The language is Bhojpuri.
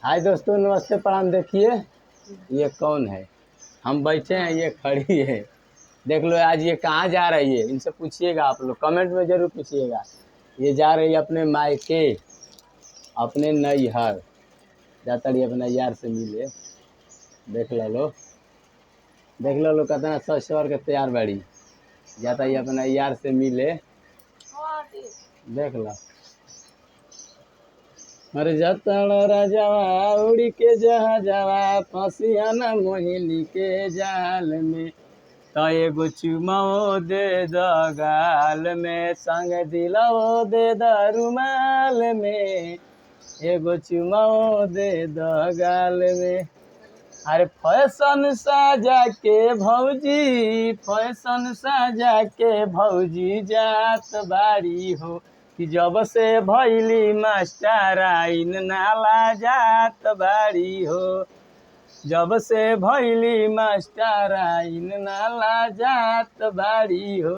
हाय दोस्तों, नमस्ते, प्रणाम। देखिए ये कौन है। हम बैठे हैं, ये खड़ी है। देख लो आज ये कहाँ जा रही है, इनसे पूछिएगा। आप लोग कमेंट में जरूर पूछिएगा। ये जा रही है अपने मायके, अपने नैहर जाता रही अपने यार से मिले। देख लो, देख लो कितना सच सवर के तैयार बाड़ी। जाता ही अपना यार से मिले। देख लो। अरे जतन राजावा उड़ी के जहा जावा, फसिया न मोहिनी के जाल में। तो एगो चुमाओ दे द गाल में, संग दिलाओ दे द रुमाल में। एगो चुमाओ दे द गाल में। अरे फैशन साजा के भौजी, फैशन साजा के भौजी जात बारी हो। कि जब से भैली मास्टर आइन नाला जात बारी हो। जब से भैली मास्टर आइन नाला जात बारी हो।